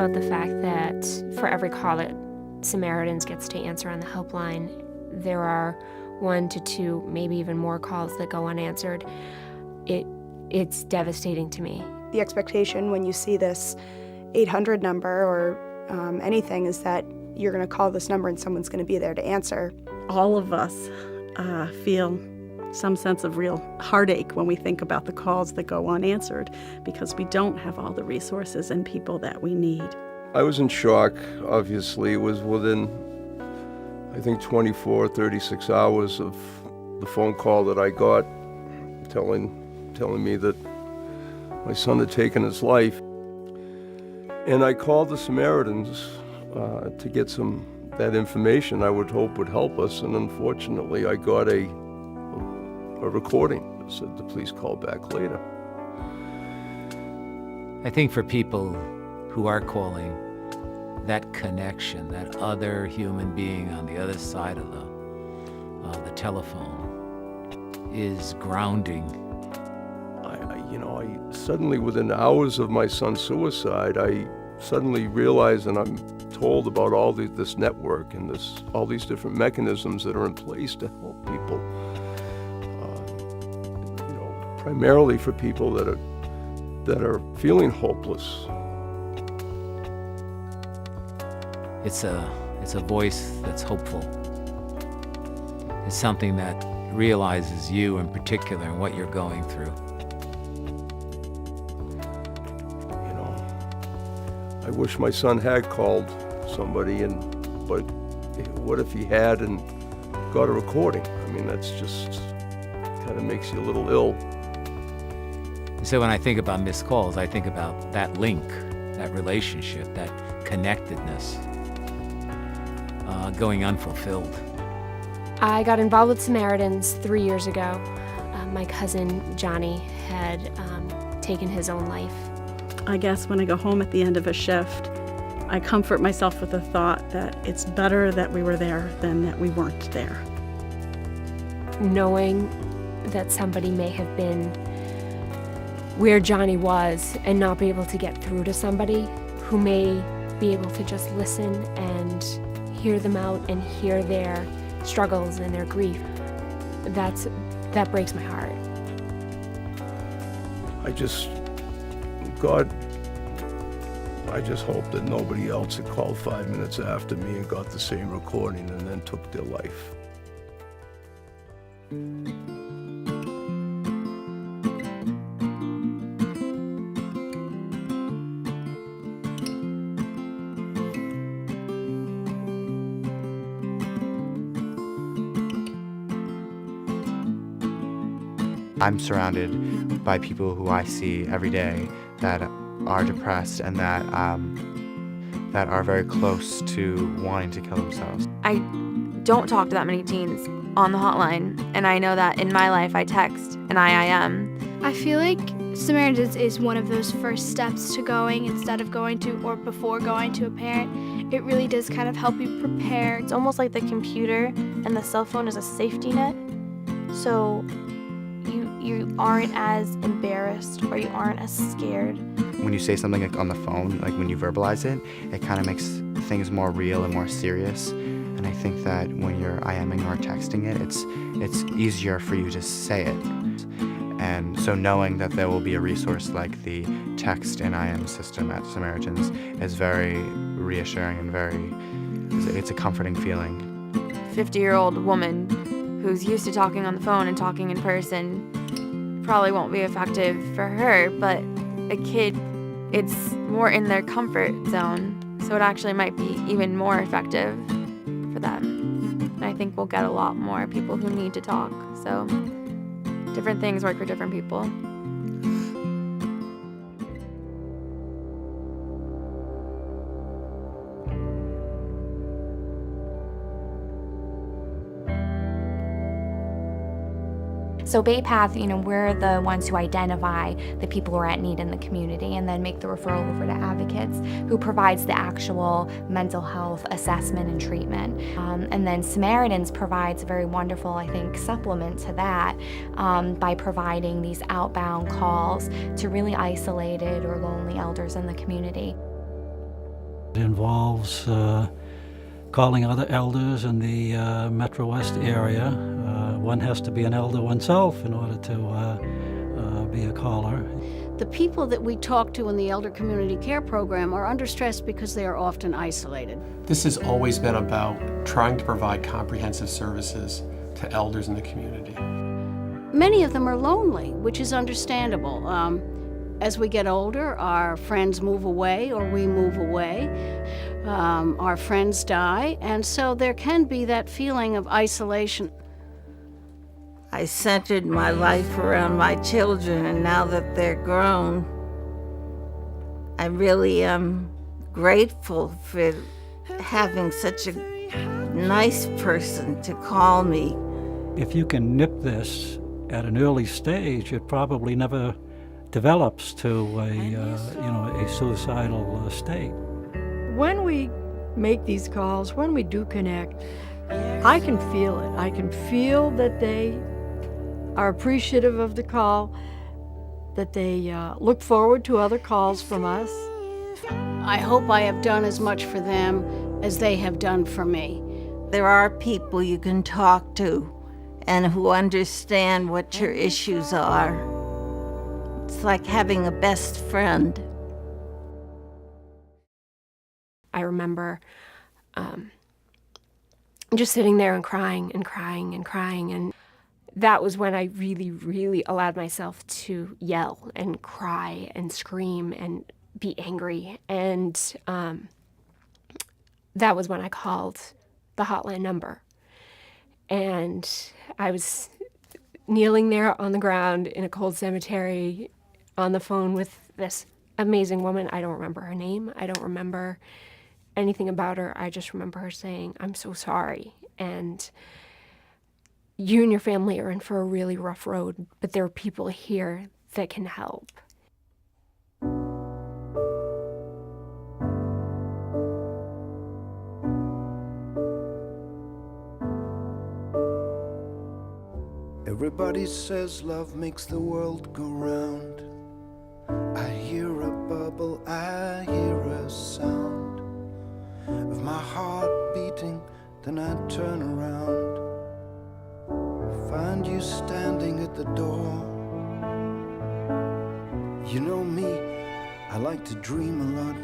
about the fact that for every call that Samaritans gets to answer on the helpline, there are 1 to 2, maybe even more calls that go unanswered. It's devastating to me. The expectation when you see this 800 number or anything is that you're going to call this number and someone's going to be there to answer. All of us feel some sense of real heartache when we think about the calls that go unanswered because we don't have all the resources and people that we need. I was in shock, obviously. It was within, I think, 24, 36 hours of the phone call that I got telling me that my son had taken his life. And I called the Samaritans to get that information I would hope would help us, and unfortunately I got a recording that said to please call back later. I think for people who are calling, that connection, that other human being on the other side of the telephone is grounding. I suddenly, within hours of my son's suicide, I suddenly realized, and I'm told about all this network and all these different mechanisms that are in place to help people. Primarily for people that are feeling hopeless. It's a voice that's hopeful. It's something that realizes you in particular and what you're going through. I wish my son had called somebody, but what if he had and got a recording? I mean, that's just kind of makes you a little ill. So when I think about missed calls, I think about that link, that relationship, that connectedness going unfulfilled. I got involved with Samaritans 3 years ago. My cousin Johnny had taken his own life. I guess when I go home at the end of a shift, I comfort myself with the thought that it's better that we were there than that we weren't there. Knowing that somebody may have been where Johnny was and not be able to get through to somebody who may be able to just listen and hear them out and hear their struggles and their grief, that breaks my heart. I just hope that nobody else had called 5 minutes after me and got the same recording and then took their life. I'm surrounded by people who I see every day that are depressed and that are very close to wanting to kill themselves. I don't talk to that many teens on the hotline, and I know that in my life I text an IIM. I feel like Samaritans is one of those first steps to going instead of going to or before going to a parent. It really does kind of help you prepare. It's almost like the computer and the cell phone is a safety net, so you aren't as embarrassed or you aren't as scared. When you say something like on the phone, like when you verbalize it, it kind of makes things more real and more serious. And I think that when you're IMing or texting it, it's easier for you to say it. And so knowing that there will be a resource like the text and IM system at Samaritans is very reassuring and it's a comforting feeling. 50-year-old woman who's used to talking on the phone and talking in person probably won't be effective for her, but a kid, it's more in their comfort zone, so it actually might be even more effective for them. And I think we'll get a lot more people who need to talk, so different things work for different people. So Bay Path, we're the ones who identify the people who are at need in the community and then make the referral over to advocates who provides the actual mental health assessment and treatment. And then Samaritans provides a very wonderful, I think, supplement to that by providing these outbound calls to really isolated or lonely elders in the community. It involves calling other elders in the Metro West area. One has to be an elder oneself in order to be a caller. The people that we talk to in the Elder Community Care Program are under stress because they are often isolated. This has always been about trying to provide comprehensive services to elders in the community. Many of them are lonely, which is understandable. As we get older, our friends move away or we move away. Our friends die, and so there can be that feeling of isolation. I centered my life around my children, and now that they're grown, I really am grateful for having such a nice person to call me. If you can nip this at an early stage, it probably never develops to a suicidal state. When we make these calls, when we do connect, I can feel it. I can feel that they are appreciative of the call, that they look forward to other calls from us. I hope I have done as much for them as they have done for me. There are people you can talk to and who understand what your issues are. It's like having a best friend. I remember just sitting there and crying and crying and crying, and that was when I really, really allowed myself to yell and cry and scream and be angry. And that was when I called the hotline number. And I was kneeling there on the ground in a cold cemetery on the phone with this amazing woman. I don't remember her name. I don't remember anything about her. I just remember her saying, "I'm so sorry. And you and your family are in for a really rough road, but there are people here that can help." Everybody says love makes the world go round. I hear a bubble, I hear a sound of my heart beating, then I turn around, find you standing at the door. You know me, I like to dream a lot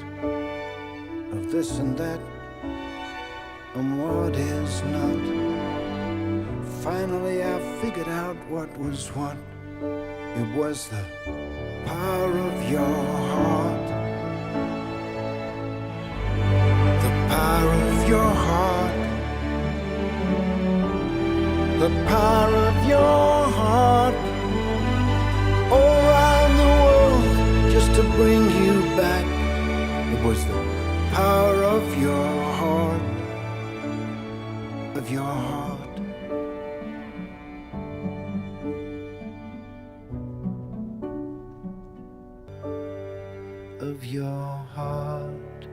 of this and that, and what is not. Finally I figured out what was what. It was the power of your heart. The power of your heart. The power of your heart. All around the world just to bring you back. It was the power of your heart. Of your heart. Of your heart.